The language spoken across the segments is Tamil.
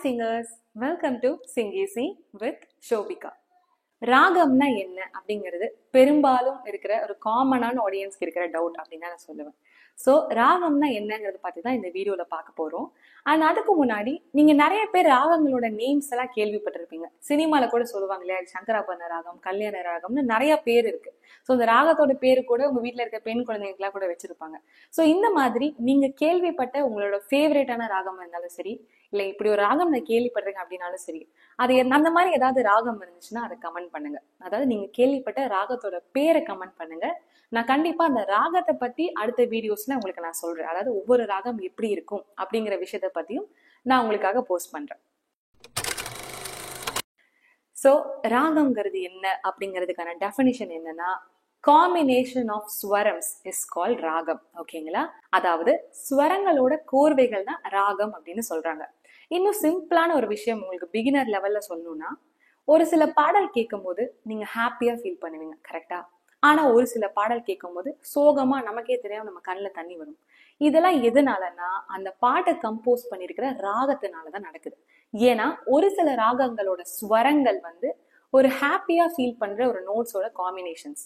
singers, welcome to Sing Easy with Shobika. ராகம்னா என்ன அப்படிங்கிறது பெரும்பாலும் இருக்கிற ஒரு காமனான ஆடியன்ஸ்க்கு இருக்கிற டவுட் அப்படின்னு நான் சொல்லுவேன். ஸோ ராகம்னா என்னங்கிறது பற்றி தான் இந்த வீடியோவில் பார்க்க போகிறோம். அண்ட் அதுக்கு முன்னாடி நீங்கள் நிறைய பேர் ராகங்களோட நேம்ஸ் எல்லாம் கேள்விப்பட்டிருப்பீங்க. சினிமாவில் கூட சொல்லுவாங்க இல்லையா, சங்கராபரண ராகம், கல்யாண ராகம்னு நிறைய பேர் இருக்கு. ஸோ இந்த ராகத்தோட பேரு கூட உங்கள் வீட்டில் இருக்க பெண் குழந்தைங்களுக்குலாம் கூட வச்சிருப்பாங்க. ஸோ இந்த மாதிரி நீங்கள் கேள்விப்பட்ட உங்களோட ஃபேவரேட்டான ராகம் இருந்தாலும் சரி, இல்லை இப்படி ஒரு ராகம் நான் கேள்விப்படுறேன் அப்படின்னாலும் சரி, அது அந்த மாதிரி ஏதாவது ராகம் இருந்துச்சுன்னா அதை கமெண்ட் பண்ணுங்க. அதாவது நீங்க கேள்விப்பட்ட ராகத்தோட பேரை கமெண்ட் பண்ணுங்க. நான் கண்டிப்பா அந்த ராகத்தை பத்தி அடுத்த வீடியோஸ்ல உங்களுக்கு நான் சொல்றேன். அதாவது ஒவ்வொரு ராகம் எப்படி இருக்கும் அப்படிங்கிற விஷயத்த பத்தியும் நான் உங்களுக்காக போஸ்ட் பண்றேன். ஸோ ராகம்ங்கிறது என்ன அப்படிங்கிறதுக்கான டெஃபினிஷன் என்னன்னா, காம்பினேஷன் ஆஃப் ஸ்வரம்ஸ் இஸ் கால்ட் ராகம். ஓகேங்களா? அதாவது ஸ்வரங்களோட கோர்வைகள் தான் ராகம் அப்படின்னு சொல்றாங்க. இன்னும் சிம்பிளான ஒரு விஷயம் உங்களுக்கு பிகினர் லெவல்ல சொல்லணும்னா, ஒரு சில பாடல் கேட்கும் போது நீங்க ஹாப்பியா ஃபீல் பண்ணுவீங்க, கரெக்டா? ஆனா ஒரு சில பாடல் கேட்கும் போது சோகமா நமக்கே தெரியாம நம்ம கண்ணில் தண்ணி வரும். இதெல்லாம் எதனாலன்னா, அந்த பாட்டை கம்போஸ் பண்ணிருக்கிற ராகத்தினாலதான் நடக்குது. ஏன்னா ஒரு சில ராகங்களோட ஸ்வரங்கள் வந்து ஒரு ஹாப்பியா ஃபீல் பண்ற ஒரு நோட்ஸோட காம்பினேஷன்ஸ்.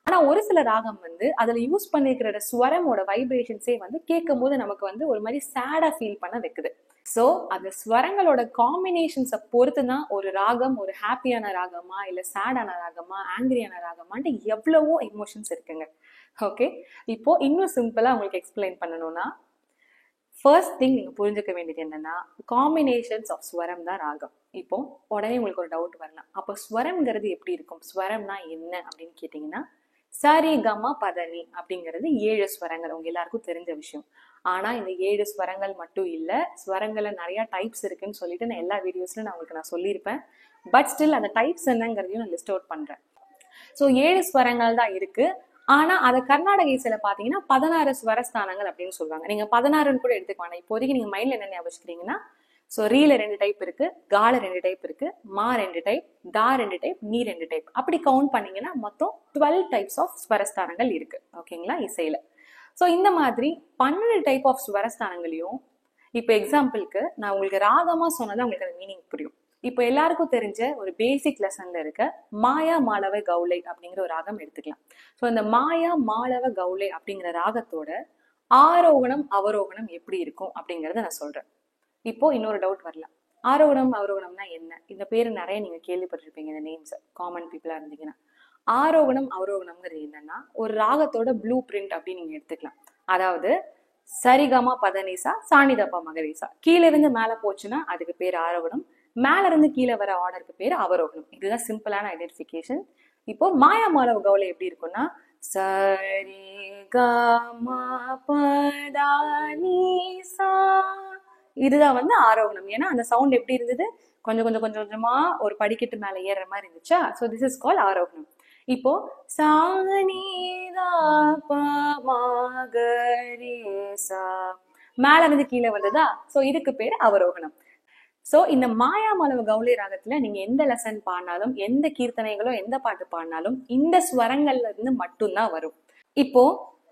ஆனா ஒரு சில ராகம் வந்து அதுல யூஸ் பண்ணிருக்கிற ஸ்வரமோட வைப்ரேஷன்ஸே வந்து கேட்கும் போது நமக்கு வந்து ஒரு மாதிரி சேடா ஃபீல் பண்ண வைக்குது. ஸோ அந்த ஸ்வரங்களோட காம்பினேஷன்ஸை பொறுத்து தான் ஒரு ராகம் ஒரு ஹாப்பியான ராகமா, இல்ல சேடான ராகமா, ஆங்கிரியான ராகமான்ட்டு எவ்வளவோ எமோஷன்ஸ் இருக்குங்க. ஓகே, இப்போ இன்னும் சிம்பிளா உங்களுக்கு எக்ஸ்பிளைன் பண்ணணும்னா, ஃபர்ஸ்ட் திங் நீங்க புரிஞ்சுக்க வேண்டியது என்னன்னா, காம்பினேஷன்ஸ் ஆஃப் ஸ்வரம் தான் ராகம். இப்போ உடனே உங்களுக்கு ஒரு டவுட் வரலாம், அப்போ ஸ்வரம்ங்கிறது எப்படி இருக்கும், ஸ்வரம்னா என்ன அப்படின்னு கேட்டீங்கன்னா, சரி கமா பதனி அப்படிங்கிறது 7 ஸ்வரங்கள், உங்க எல்லாருக்கும் தெரிஞ்ச விஷயம். ஆனா இந்த 7 ஸ்வரங்கள் மட்டும் இல்ல, ஸ்வரங்கள்ல நிறைய டைப்ஸ் இருக்குன்னு சொல்லிட்டு நான் எல்லா வீடியோஸ்ல நான் சொல்லியிருப்பேன். பட் ஸ்டில் அந்த டைப்ஸ் என்னங்கிறதையும் நான் லிஸ்ட் அவுட் பண்றேன். ஸோ 7 ஸ்வரங்கள் தான் இருக்கு. ஆனா அதை கர்நாடக இசையில பாத்தீங்கன்னா 16 ஸ்வரஸ்தானங்கள் அப்படின்னு சொல்லுவாங்க. நீங்க 16ன்னு கூட எடுத்துக்குவாங்க. இப்போதைக்கு நீங்க மைண்ட்ல என்ன ஞாபகம், ஸோ ரீல 2 டைப் இருக்கு, கால 2 டைப் இருக்கு, மா 2 டைப், தா 2 டைப், நீ 2 டைப். அப்படி கவுண்ட் பண்ணீங்கன்னா மொத்தம் 12 டைப்ஸ் ஆஃப் ஸ்வரஸ்தானங்கள் இருக்கு. ஓகேங்களா? இசையில. ஸோ இந்த மாதிரி 12 டைப் ஆஃப் ஸ்வரஸ்தானங்களையும், இப்போ எக்ஸாம்பிளுக்கு நான் உங்களுக்கு ராகமா சொன்னதான் உங்களுக்கு அந்த மீனிங் புரியும். இப்போ எல்லாருக்கும் தெரிஞ்ச ஒரு பேசிக் லெசன்ல இருக்க மாயா மாளவ கௌளை அப்படிங்கிற ஒரு ராகம் எடுத்துக்கலாம். ஸோ இந்த மாயா மாளவ கௌளை அப்படிங்கிற ராகத்தோட ஆரோகணம் அவரோகணம் எப்படி இருக்கும் அப்படிங்கறத நான் சொல்றேன். இப்போ இன்னொரு டவுட் வரலாம், ஆரோகணம் அவரோகணம்னா என்ன? இந்த பேரு நிறைய நீங்க கேள்விப்பட்டிருப்பீங்க, இந்த நேம்ஸ் காமன் பீப்புளா இருந்தீங்கன்னா. ஆரோகணம் அவரோகணம்ங்கிறது என்னன்னா, ஒரு ராகத்தோட ப்ளூ பிரிண்ட் அப்படின்னு நீங்க எடுத்துக்கலாம். அதாவது சரிகமா பதனிசா சாணிதப்பா மகரிசா, கீழே இருந்து மேல போச்சுன்னா அதுக்கு பேர் ஆரோகணம், மேல இருந்து கீழே வர ஆர்டருக்கு பேர் அவரோகணம். இதுதான் சிம்பிளான ஐடென்டிபிகேஷன். இப்போ மாயா மாளவ கௌளை எப்படி இருக்கும்னா, சரி கமா பதனிசா, இதுதான் வந்து ஆரோகணம். ஏன்னா அந்த சவுண்ட் எப்படி இருந்தது, கொஞ்சம் கொஞ்சம் கொஞ்சம் கொஞ்சமா ஒரு படிக்கட்டு மேல ஏறுற மாதிரி இருந்துச்சா. ஸோ திஸ் இஸ் கால் ஆரோகணம். இப்போ மேல இருந்து கீழே வந்ததா, சோ இதுக்கு பேர் அவரோகணம். சோ இந்த மாயா மாளவ கௌளை ராகத்துல நீங்க எந்த லெசன் பாடினாலும், எந்த கீர்த்தனைகளோ எந்த பாட்டு பாடினாலும் இந்த ஸ்வரங்கள்ல இருந்து மட்டும்தான் வரும். இப்போ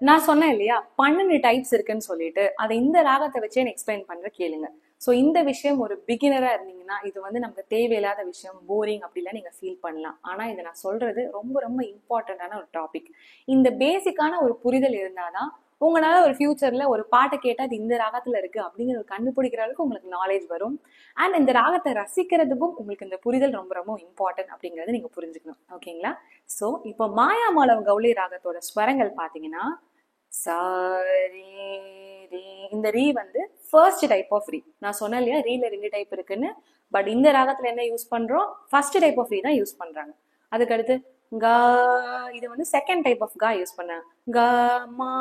நான் சொன்னேன் இல்லையா 12 டைப்ஸ் இருக்குன்னு சொல்லிட்டு, அதை இந்த ராகத்தை வச்சே எக்ஸ்பிளைன் பண்ற கேளுங்க. ஸோ இந்த விஷயம் ஒரு பிகினரா இருந்தீங்கன்னா இது வந்து நமக்கு தேவையில்லாத விஷயம், போரிங் அப்படிலாம் நீங்க ஃபீல் பண்ணலாம். ஆனா இதை நான் சொல்றது ரொம்ப ரொம்ப இம்பார்ட்டன்டான ஒரு டாபிக். இந்த பேசிக்கான ஒரு புரிதல் இருந்தாதான் உங்களால ஒரு ஃபியூச்சர்ல ஒரு பாட்டை கேட்டா அது இந்த ராகத்துல இருக்கு அப்படிங்கிறது கண்டுபிடிக்கிற அளவுக்கு உங்களுக்கு நாலேஜ் வரும். அண்ட் இந்த ராகத்தை ரசிக்கிறதுக்கும் உங்களுக்கு இந்த புரிதல் ரொம்ப ரொம்ப இம்பார்ட்டன்ட் அப்படிங்கறத நீங்க புரிஞ்சுக்கணும். ஓகேங்களா? ஸோ இப்போ மாயா மாளவ கௌளை ராகத்தோட ஸ்வரங்கள் பாத்தீங்கன்னா, சாரி ரீ, இந்த ரீ வந்து ஃபர்ஸ்ட் டைப் ஆஃப் ரீ. நான் சொன்னேன் இல்லையா ரீல 2 டைப் இருக்குன்னு. பட் இந்த ராகத்துல என்ன யூஸ் பண்றோம், ஃபர்ஸ்ட் டைப் ஆஃப் ரீ தான் யூஸ் பண்றாங்க. அதுக்கடுத்து கா, இது வந்து செகண்ட் டைப் ஆஃப் கா யூஸ் பண்ணாங்க. கா மா,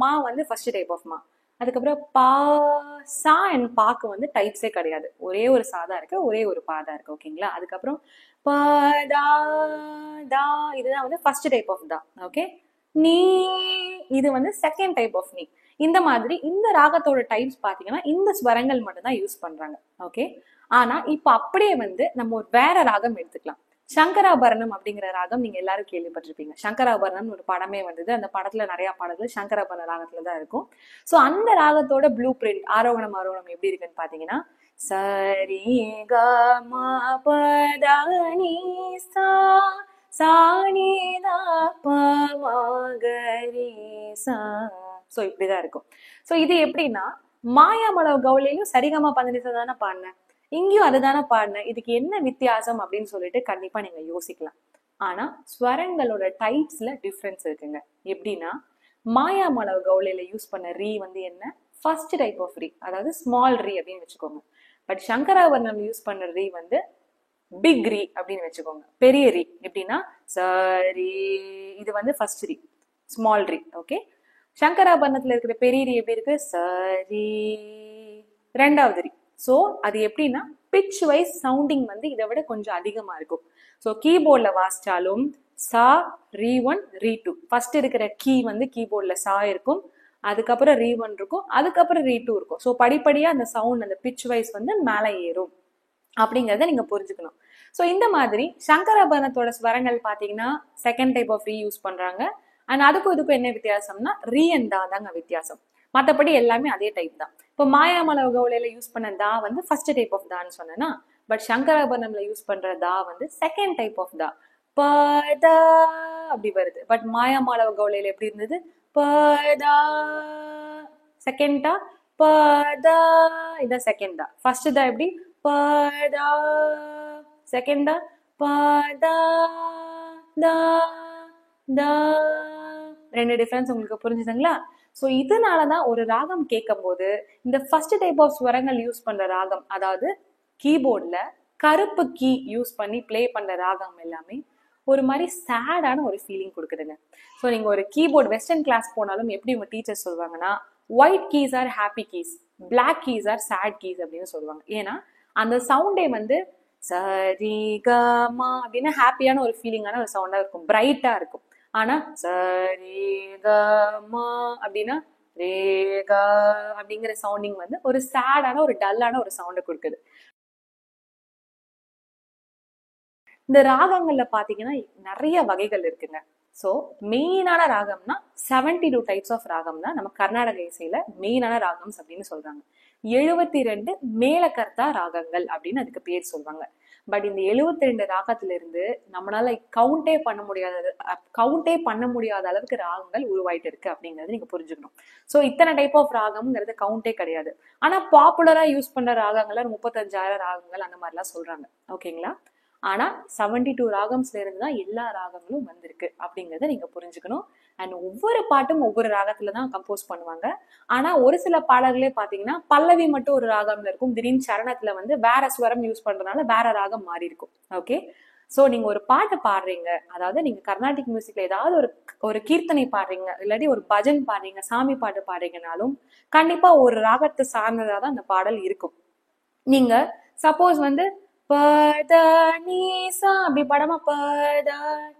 மா வந்து ஃபர்ஸ்ட் டைப் ஆஃப் மா. அதுக்கப்புறம் பா சா அண்ட் பாக்கு வந்து டைப்ஸே கிடையாது, ஒரே ஒரு சாதா இருக்கு, ஒரே ஒரு பாதா இருக்கு. ஓகேங்களா? அதுக்கப்புறம் பா தா தா, இதுதான் வந்து ஃபர்ஸ்ட் டைப் ஆஃப் தா. ஓகே, நீ, இது வந்து செகண்ட் டைப் ஆஃப் நீ. இந்த மாதிரி இந்த ராகத்தோட டைப்ஸ் பாத்தீங்கன்னா இந்த ஸ்வரங்கள் மட்டும் தான் யூஸ் பண்றாங்க. ஓகே, ஆனா இப்ப அப்படியே வந்து நம்ம ஒரு வேற ராகம் எடுத்துக்கலாம். சங்கராபரணம் அப்படிங்கிற ராகம் நீங்க எல்லாரும் கேள்விப்பட்டிருப்பீங்க. சங்கராபரணம் ஒரு படமே வந்தது. அந்த படத்துல நிறைய பாடல்கள் சங்கராபரண ராகத்துல தான் இருக்கும். சோ அந்த ராகத்தோட ப்ளூ பிரிண்ட் ஆரோகணம் ஆரோகணம் எப்படி இருக்குன்னு பாத்தீங்கன்னா, சரி க ம பத நீ சா சா நீ த ப ம க ரி சா. ஸோ இப்படிதான் இருக்கும். ஸோ இது எப்படின்னா மாயாமளவு கௌளிலையும் சரிகமா பதனிசா தானே பாடினேன், இங்கேயும் அதுதானே பாடினேன், இதுக்கு என்ன வித்தியாசம் அப்படின்னு சொல்லிட்டு கண்டிப்பா நீங்க யோசிக்கலாம். ஆனா ஸ்வரங்களோட டைப்ஸ்ல டிஃப்ரென்ஸ் இருக்குங்க. எப்படின்னா மாயாமளவு கௌளில யூஸ் பண்ண ரீ வந்து என்ன, ஃபர்ஸ்ட் டைப் ஆஃப் ரீ, அதாவது ஸ்மால் ரீ அப்படின்னு வச்சுக்கோங்க. பட் சங்கராபரணம் யூஸ் பண்ண ரீ வந்து பிக் ரீ அப்படின்னு வச்சுக்கோங்க, பெரிய ரீ. எப்படின்னா சரி, இது வந்து ஃபர்ஸ்ட் ரீ, ஸ்மால் ரீ. ஓகே, சங்கராபரணத்துல இருக்கிற பெரிய ரீ எப்படி இருக்கு, சரி, ரெண்டாவது ரீ. ஸோ அது எப்படின்னா பிட்ச் வைஸ் சவுண்டிங் வந்து இதை விட கொஞ்சம் அதிகமா இருக்கும். ஸோ கீபோர்ட்ல வாசிச்சாலும் சா ரீ ஒன் ரீ டூ, ஃபர்ஸ்ட் இருக்கிற கீ வந்து கீபோர்ட்ல சா இருக்கும், அதுக்கப்புறம் ரீ ஒன் இருக்கும், அதுக்கப்புறம் ரீ டூ இருக்கும். ஸோ படிப்படியா அந்த சவுண்ட் அந்த பிட்ச் வைஸ் வந்து மேலே ஏறும் அப்படிங்கிறத நீங்க புரிஞ்சுக்கணும். ஸோ இந்த மாதிரி சங்கராபரணத்தோட ஸ்வரங்கள் பார்த்தீங்கன்னா second type of reuse பண்றாங்க. அண்ட் அதுக்கும் இதுக்கும் என்ன வித்தியாசம்னா ரீ அண்ட் தா தாங்க வித்தியாசம், மற்றபடி எல்லாமே அதே டைப் தான். இப்போ மாயாமளவு கௌளையில யூஸ் பண்ண தா வந்து ஃபர்ஸ்ட் டைப் ஆஃப் தான்னு சொன்னேன்னா, பட் சங்கராபரணம்ல யூஸ் பண்ற தா வந்து செகண்ட் டைப் ஆஃப் தா, பதா அப்படி வருது. பட் மாயாமளவு கௌளையில எப்படி இருந்தது, பதா செகண்டா, பதா இதான் செகண்ட் தா. ஃபர்ஸ்ட் தா எப்படி பதா, செகண்டா பதா தா தா. ரெண்டு டிஃபரன்ஸ் உங்களுக்கு புரிஞ்சுதுங்களா? ஸோ இதனாலதான் ஒரு ராகம் கேட்கும் போது இந்த ஃபர்ஸ்ட் டைப் ஆஃப் ஸ்வரங்கள் யூஸ் பண்ற ராகம், அதாவது கீபோர்ட்ல கருப்பு கீ யூஸ் பண்ணி பிளே பண்ற ராகம் எல்லாமே ஒரு மாதிரி சேடான ஒரு ஃபீலிங் கொடுக்குதுங்க. ஸோ நீங்க ஒரு கீபோர்ட் வெஸ்டர்ன் கிளாஸ் போனாலும் எப்படி உங்க டீச்சர்ஸ் சொல்லுவாங்கன்னா white keys are happy keys, black keys are sad keys அப்படின்னு சொல்லுவாங்க. ஏன்னா அந்த சவுண்டே வந்து சரி க மா அப்படின்னு ஹாப்பியான ஒரு ஃபீலிங்கான ஒரு சவுண்டா இருக்கும், பிரைட்டா இருக்கும். ஆனா சரி க மா அப்படின்னா ரே க அப்படிங்கிற சவுண்டிங் வந்து ஒரு சேடான ஒரு டல்லான ஒரு சவுண்டை கொடுக்குது. இந்த ராகங்கள்ல பாத்தீங்கன்னா நிறைய வகைகள் இருக்குங்க. ஸோ மெயினான ராகம்னா 72 டைப்ஸ் ஆஃப் ராகம் தான் நம்ம கர்நாடக இசையில மெயினான ராகம்ஸ் அப்படின்னு சொல்றாங்க. 72 மேலகர்த்தா ராகங்கள் அப்படின்னு அதுக்கு பேர் சொல்லுவாங்க. பட் இந்த 72 ராகத்துல இருந்து நம்மளால கவுண்டே பண்ண முடியாத அளவுக்கு ராகங்கள் உருவாயிட்டு இருக்கு அப்படிங்கறது நீங்க புரிஞ்சுக்கணும். ஸோ இத்தனை டைப் ஆஃப் ராகம்ங்கிறது கவுண்டே கிடையாது. ஆனா பாப்புலரா யூஸ் பண்ற ராகங்கள்ல 35,000 ராகங்கள் அந்த மாதிரிலாம் சொல்றாங்க. ஓகேங்களா? ஆனா 72 ராகம்ஸ்ல இருந்து தான் எல்லா ராகங்களும் வந்திருக்கு அப்படிங்கறத நீங்க புரிஞ்சுக்கணும். அண்ட் ஒவ்வொரு பாட்டும் ஒவ்வொரு ராகத்துல தான் கம்போஸ் பண்ணுவாங்க. ஆனா ஒரு சில பாடல்களே பாத்தீங்கன்னா பல்லவி மட்டும் ஒரு ராகம்ல இருக்கும், திடீர்னு சரணத்துல வந்து வேற ஸ்வரம் யூஸ் பண்றதுனால வேற ராகம் மாறி இருக்கும். ஓகே, சோ நீங்க ஒரு பாட்டு பாடுறீங்க, அதாவது நீங்க கர்நாடிக் மியூசிக்ல ஏதாவது ஒரு கீர்த்தனை பாடுறீங்க, இல்லாட்டி ஒரு பஜன் பாடுறீங்க, சாமி பாட்டு பாடுறீங்கனாலும் கண்டிப்பா ஒரு ராகத்தை சார்ந்ததாதான் அந்த பாடல் இருக்கும். நீங்க சப்போஸ் வந்து பத நீசா அப்படி படமா பத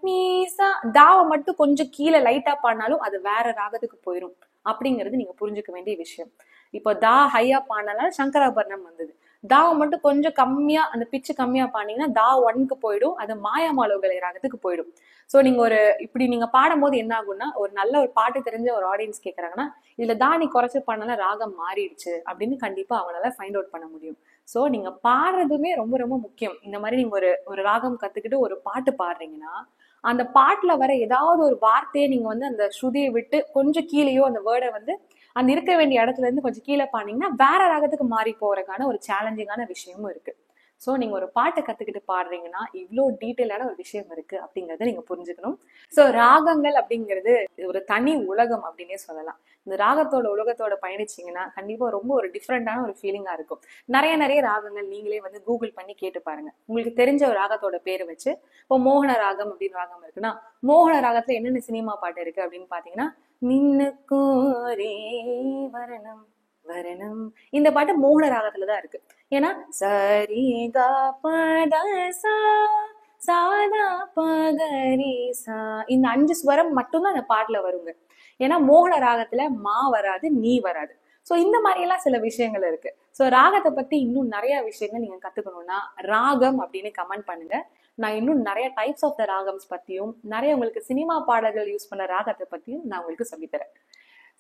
நீசா தாவை மட்டும் கொஞ்சம் கீழே லைட்டா பாடினாலும் அது வேற ராகத்துக்கு போயிடும் அப்படிங்கிறது நீங்க புரிஞ்சுக்க வேண்டிய விஷயம். இப்போ தா ஹையா பாடினாலும் சங்கராபரணம் வந்தது, தாவை மட்டும் கொஞ்சம் கம்மியா அந்த பிச்சு கம்மியா பாடினீங்கன்னா தா ஒன்க்கு போயிடும், அது மாயாமாலோகலை ராகத்துக்கு போயிடும். ஸோ நீங்க இப்படி நீங்க பாடும்போது என்ன ஆகும்னா, ஒரு நல்ல ஒரு பாட்டு தெரிஞ்ச ஒரு ஆடியன்ஸ் கேட்கறாங்கன்னா இதுல தா நீ குறைச்சு பாடினால ராகம் மாறிடுச்சு அப்படின்னு கண்டிப்பா அவங்களால ஃபைண்ட் அவுட் பண்ண முடியும். ஸோ நீங்க பாடுறதுமே ரொம்ப ரொம்ப முக்கியம். இந்த மாதிரி நீங்க ஒரு ராகம் கத்துக்கிட்டு ஒரு பாட்டு பாடுறீங்கன்னா அந்த பாட்டுல வர ஏதாவது ஒரு வார்த்தையை நீங்க வந்து அந்த ஸ்ருதியை விட்டு கொஞ்சம் கீழேயோ அந்த வேர்டை வந்து அந்த இருக்க வேண்டிய இடத்துல இருந்து கொஞ்சம் கீழே பாடினீங்கன்னா வேற ராகத்துக்கு மாறி போறதுக்கான ஒரு சேலஞ்சிங்கான விஷயமும் இருக்கு. ஸோ நீங்க ஒரு பாட்டை கத்துக்கிட்டு பாடுறீங்கன்னா இவ்வளோ டீட்டெயிலான ஒரு விஷயம் இருக்கு அப்படிங்கறத நீங்க புரிஞ்சுக்கணும். ஸோ ராகங்கள் அப்படிங்கிறது ஒரு தனி உலகம் அப்படின்னே சொல்லலாம். இந்த ராகத்தோட உலகத்தோட பயணிச்சீங்கன்னா கண்டிப்பா ரொம்ப ஒரு டிஃப்ரெண்டான ஒரு ஃபீலிங்கா இருக்கும். நிறைய ராகங்கள் நீங்களே வந்து கூகுள் பண்ணி கேட்டு பாருங்க. உங்களுக்கு தெரிஞ்ச ஒரு ராகத்தோட பேரை வச்சு, இப்போ மோகன ராகம் அப்படின்னு ராகம் இருக்குன்னா மோகன ராகத்துல என்னென்ன சினிமா பாட்டு இருக்கு அப்படின்னு பாத்தீங்கன்னா நின்னுக்கோரே வரணம் வரணம், இந்த பாட்டு மோகன ராகத்துலதான் இருக்கு. ஏன்னா சரி க பத சா சாதா பகரி சா, இந்த 5 ஸ்வரம் மட்டும்தான் அந்த பாட்டுல வருங்க. ஏன்னா மோகன ராகத்துல மா வராது, நீ வராது. ஸோ இந்த மாதிரி எல்லாம் சில விஷயங்கள் இருக்கு. ஸோ ராகத்தை பத்தி இன்னும் நிறைய விஷயங்கள் நீங்க கத்துக்கணும்னா ராகம் அப்படின்னு கமெண்ட் பண்ணுங்க. நான் இன்னும் நிறைய டைப்ஸ் ஆஃப் த ராகம்ஸ் பத்தியும் நிறைய உங்களுக்கு சினிமா பாடல்கள் யூஸ் பண்ண ராகத்தை பத்தியும் நான் உங்களுக்கு சொல்லித்தரேன்.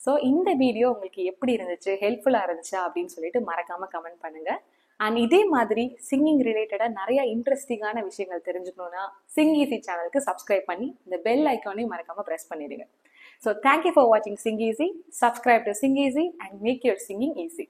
ஸோ இந்த வீடியோ உங்களுக்கு எப்படி இருந்துச்சு, ஹெல்ப்ஃபுல்லா இருந்துச்சா அப்படின்னு சொல்லிட்டு மறக்காம கமெண்ட் பண்ணுங்க. அண்ட் இதே மாதிரி சிங்கிங் ரிலேட்டடாக நிறைய இன்ட்ரெஸ்டிங்கான விஷயங்கள் தெரிஞ்சுக்கணும்னா சிங் ஈஸி சேனலுக்கு சப்ஸ்கிரைப் பண்ணி இந்த பெல் ஐக்கானையும் மறக்காம ப்ரெஸ் பண்ணிடுங்க. ஸோ தேங்க்யூ ஃபார் வாட்சிங் sing easy. Subscribe to sing easy and make your singing easy.